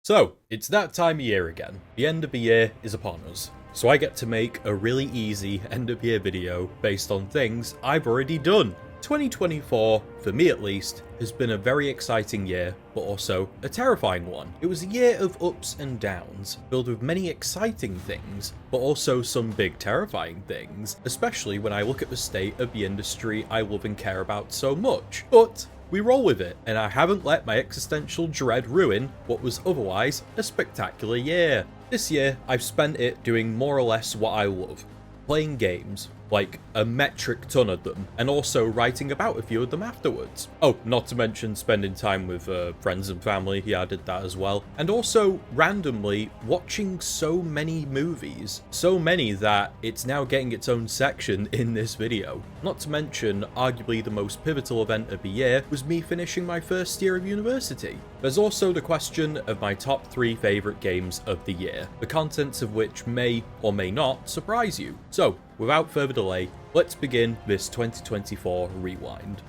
So, it's that time of year again. The end of the year is upon us. So I get to make a really easy end of year video based on things I've already done. 2024, for me at least, has been a very exciting year, but also a terrifying one. It was a year of ups and downs, filled with many exciting things, but also some big terrifying things, especially when I look at the state of the industry I love and care about so much. But we roll with it, and I haven't let my existential dread ruin what was otherwise a spectacular year. This year, I've spent it doing more or less what I love. Playing games, like a metric ton of them, and also writing about a few of them afterwards. Oh, not to mention spending time with friends and family, yeah, I did that as well. And also, randomly, watching so many movies. So many that it's now getting its own section in this video. Not to mention, arguably the most pivotal event of the year was me finishing my first year of university. There's also the question of my top 3 favourite games of the year, the contents of which may or may not surprise you. So, without further delay, let's begin this 2024 rewind.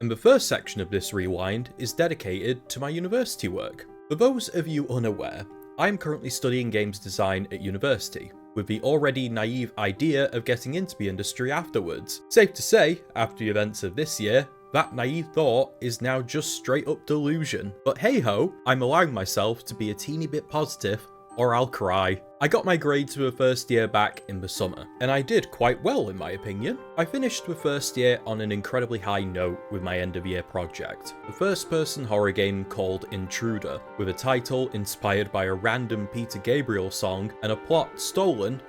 And the first section of this rewind is dedicated to my university work. For those of you unaware, I am currently studying games design at university, with the already naive idea of getting into the industry afterwards. Safe to say, after the events of this year, that naive thought is now just straight up delusion. But hey ho, I'm allowing myself to be a teeny bit positive, or I'll cry. I got my grades for the first year back in the summer, and I did quite well in my opinion. I finished the first year on an incredibly high note with my end of year project, a first-person horror game called Intruder, with a title inspired by a random Peter Gabriel song and a plot stolen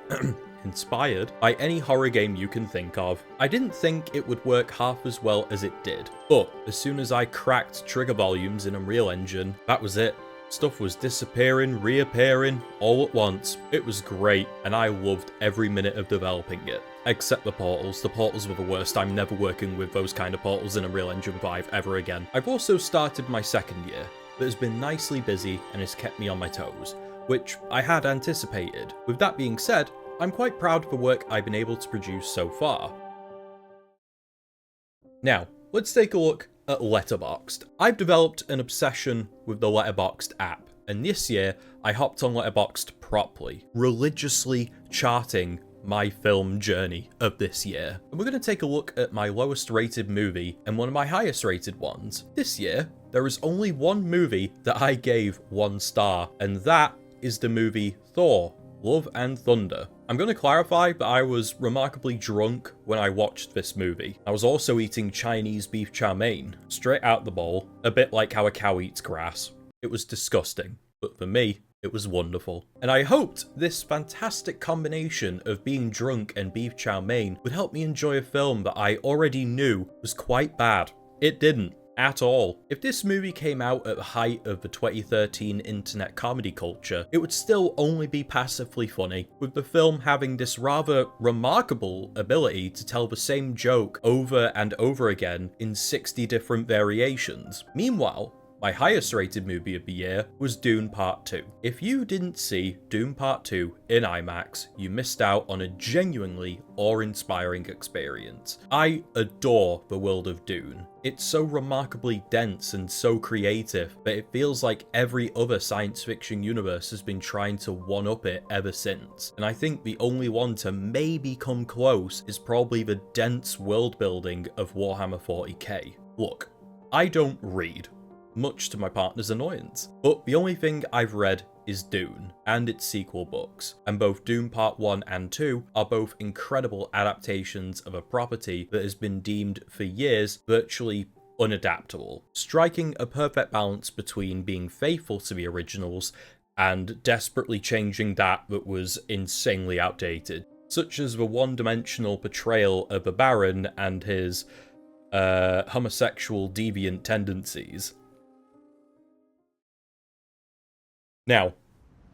inspired by any horror game you can think of. I didn't think it would work half as well as it did, but as soon as I cracked trigger volumes in Unreal Engine, that was it. Stuff was disappearing, reappearing, all at once. It was great, and I loved every minute of developing it. Except the portals. The portals were the worst. I'm never working with those kind of portals in Unreal Engine 5 ever again. I've also started my second year, that has been nicely busy and has kept me on my toes, which I had anticipated. With that being said, I'm quite proud of the work I've been able to produce so far. Now, let's take a look at Letterboxd. I've developed an obsession with the Letterboxd app, and this year I hopped on Letterboxd properly, religiously charting my film journey of this year. And we're going to take a look at my lowest rated movie and one of my highest rated ones. This year, there is only one movie that I gave 1 star, and that is the movie Thor: Love and Thunder. I'm going to clarify that I was remarkably drunk when I watched this movie. I was also eating Chinese beef chow mein, straight out the bowl, a bit like how a cow eats grass. It was disgusting, but for me, it was wonderful. And I hoped this fantastic combination of being drunk and beef chow mein would help me enjoy a film that I already knew was quite bad. It didn't. At all. If this movie came out at the height of the 2013 internet comedy culture, it would still only be passively funny, with the film having this rather remarkable ability to tell the same joke over and over again in 60 different variations. Meanwhile, my highest rated movie of the year was Dune Part 2. If you didn't see Dune Part 2 in IMAX, you missed out on a genuinely awe-inspiring experience. I adore the world of Dune. It's so remarkably dense and so creative that it feels like every other science fiction universe has been trying to one-up it ever since. And I think the only one to maybe come close is probably the dense world building of Warhammer 40k. Look, I don't read, much to my partner's annoyance, but the only thing I've read is Dune and its sequel books, and both Dune Part 1 and 2 are both incredible adaptations of a property that has been deemed for years virtually unadaptable, striking a perfect balance between being faithful to the originals and desperately changing that was insanely outdated, such as the one-dimensional portrayal of the Baron and his homosexual deviant tendencies. Now,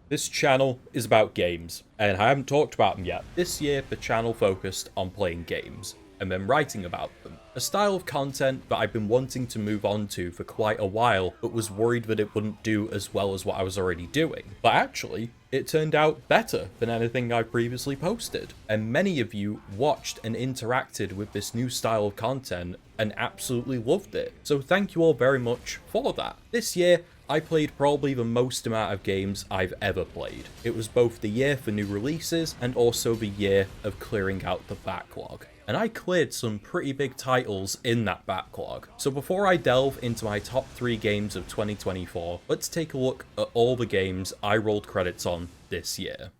this channel is about games, and I haven't talked about them yet. This year, the channel focused on playing games, and then writing about them. A style of content that I've been wanting to move on to for quite a while, but was worried that it wouldn't do as well as what I was already doing. But actually, it turned out better than anything I previously posted. And many of you watched and interacted with this new style of content and absolutely loved it. So thank you all very much for that. This year, I played probably the most amount of games I've ever played. It was both the year for new releases and also the year of clearing out the backlog. And I cleared some pretty big titles in that backlog. So before I delve into my top 3 games of 2024, let's take a look at all the games I rolled credits on this year.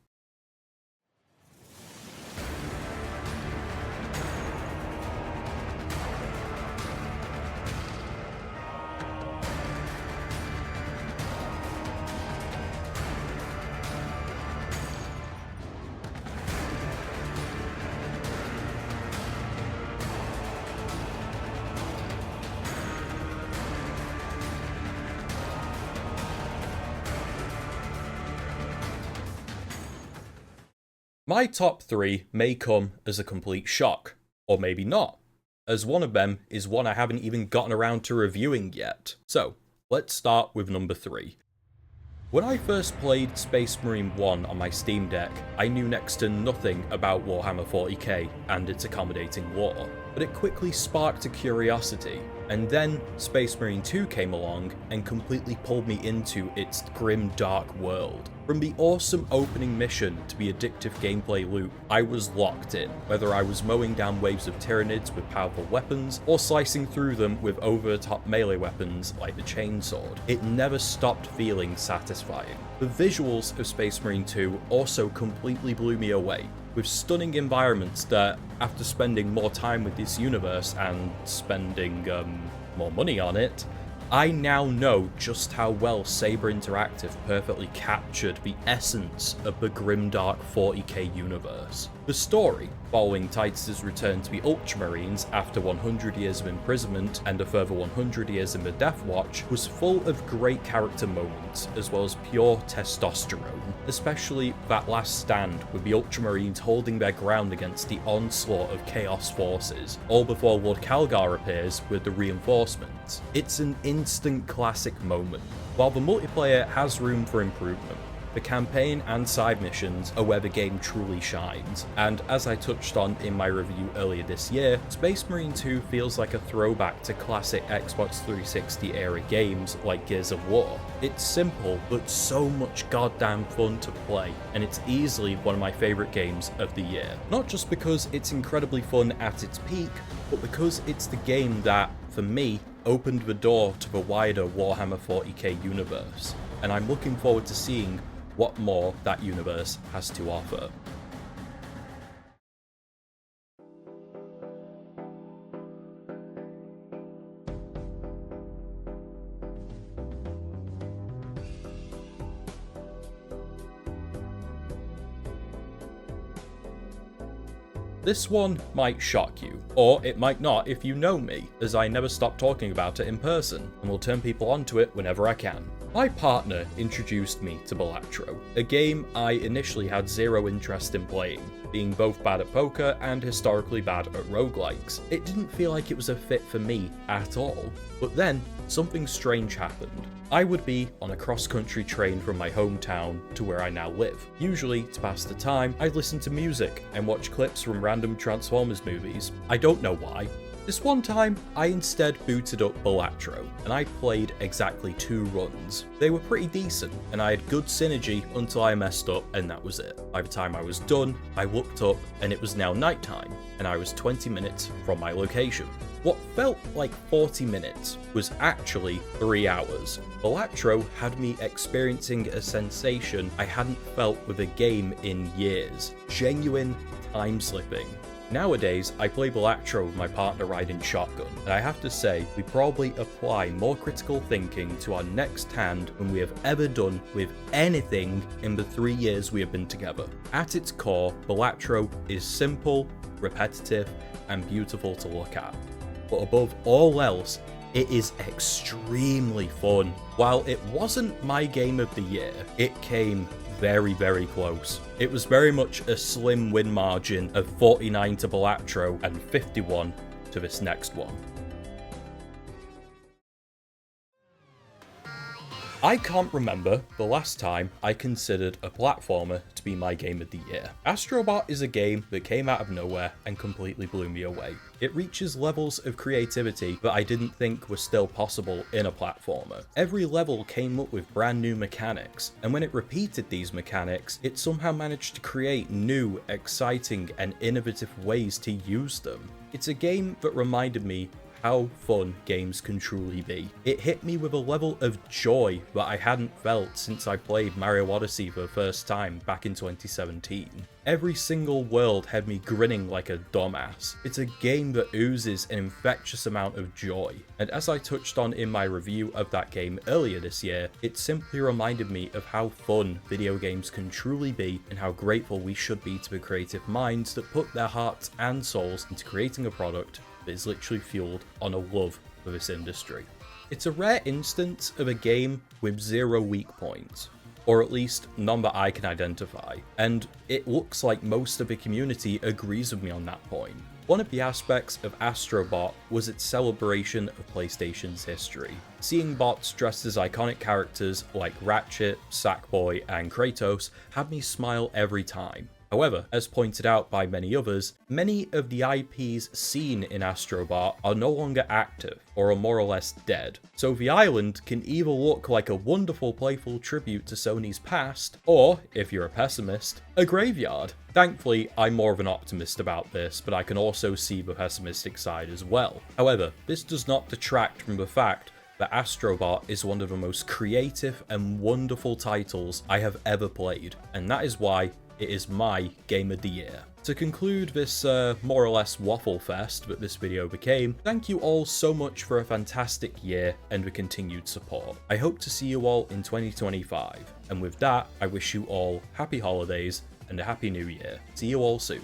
My top 3 may come as a complete shock, or maybe not, as one of them is one I haven't even gotten around to reviewing yet. So, let's start with number 3. When I first played Space Marine 1 on my Steam Deck, I knew next to nothing about Warhammer 40k and its accommodating lore, but it quickly sparked a curiosity, and then Space Marine 2 came along and completely pulled me into its grim, dark world. From the awesome opening mission to the addictive gameplay loop, I was locked in, whether I was mowing down waves of Tyranids with powerful weapons, or slicing through them with over-the-top melee weapons like the Chainsword. It never stopped feeling satisfying. The visuals of Space Marine 2 also completely blew me away, with stunning environments that, after spending more time with this universe and spending more money on it, I now know just how well Saber Interactive perfectly captured the essence of the grimdark 40k universe. The story, following Titus's return to the Ultramarines after 100 years of imprisonment and a further 100 years in the Death Watch, was full of great character moments, as well as pure testosterone, especially that last stand with the Ultramarines holding their ground against the onslaught of Chaos forces, all before Lord Calgar appears with the reinforcements. It's an instant classic moment. While the multiplayer has room for improvement, the campaign and side missions are where the game truly shines, and as I touched on in my review earlier this year, Space Marine 2 feels like a throwback to classic Xbox 360 era games like Gears of War. It's simple, but so much goddamn fun to play, and it's easily one of my favourite games of the year. Not just because it's incredibly fun at its peak, but because it's the game that, for me, opened the door to the wider Warhammer 40k universe, and I'm looking forward to seeing what more that universe has to offer. This one might shock you, or it might not if you know me, as I never stop talking about it in person, and will turn people onto it whenever I can. My partner introduced me to Balatro, a game I initially had zero interest in playing, being both bad at poker and historically bad at roguelikes. It didn't feel like it was a fit for me at all, but then something strange happened. I would be on a cross-country train from my hometown to where I now live. Usually, to pass the time, I'd listen to music and watch clips from random Transformers movies. I don't know why. This one time, I instead booted up Balatro, and I played exactly 2 runs. They were pretty decent, and I had good synergy until I messed up, and that was it. By the time I was done, I looked up, and it was now nighttime, and I was 20 minutes from my location. What felt like 40 minutes was actually 3 hours. Balatro had me experiencing a sensation I hadn't felt with a game in years. Genuine time slipping. Nowadays, I play Balatro with my partner riding shotgun, and I have to say, we probably apply more critical thinking to our next hand than we have ever done with anything in the 3 years we have been together. At its core, Balatro is simple, repetitive, and beautiful to look at. But above all else, it is extremely fun. While it wasn't my game of the year, it came very, very close. It was very much a slim win margin of 49 to Balatro and 51 to this next one. I can't remember the last time I considered a platformer to be my game of the year. Astrobot is a game that came out of nowhere and completely blew me away. It reaches levels of creativity that I didn't think were still possible in a platformer. Every level came up with brand new mechanics, and when it repeated these mechanics, it somehow managed to create new, exciting, and innovative ways to use them. It's a game that reminded me how fun games can truly be. It hit me with a level of joy that I hadn't felt since I played Mario Odyssey for the first time back in 2017. Every single world had me grinning like a dumbass. It's a game that oozes an infectious amount of joy, and as I touched on in my review of that game earlier this year, it simply reminded me of how fun video games can truly be and how grateful we should be to the creative minds that put their hearts and souls into creating a product that is literally fueled on a love for this industry. It's a rare instance of a game with zero weak points, or at least none that I can identify, and it looks like most of the community agrees with me on that point. One of the aspects of Astrobot was its celebration of PlayStation's history. Seeing bots dressed as iconic characters like Ratchet, Sackboy, and Kratos had me smile every time. However, as pointed out by many others, many of the IPs seen in Astrobot are no longer active, or are more or less dead. So the island can either look like a wonderful playful tribute to Sony's past, or, if you're a pessimist, a graveyard. Thankfully, I'm more of an optimist about this, but I can also see the pessimistic side as well. However, this does not detract from the fact that Astrobot is one of the most creative and wonderful titles I have ever played, and that is why it is my game of the year. To conclude this more or less waffle fest that this video became, thank you all so much for a fantastic year and the continued support. I hope to see you all in 2025, and with that, I wish you all happy holidays and a happy new year. See you all soon.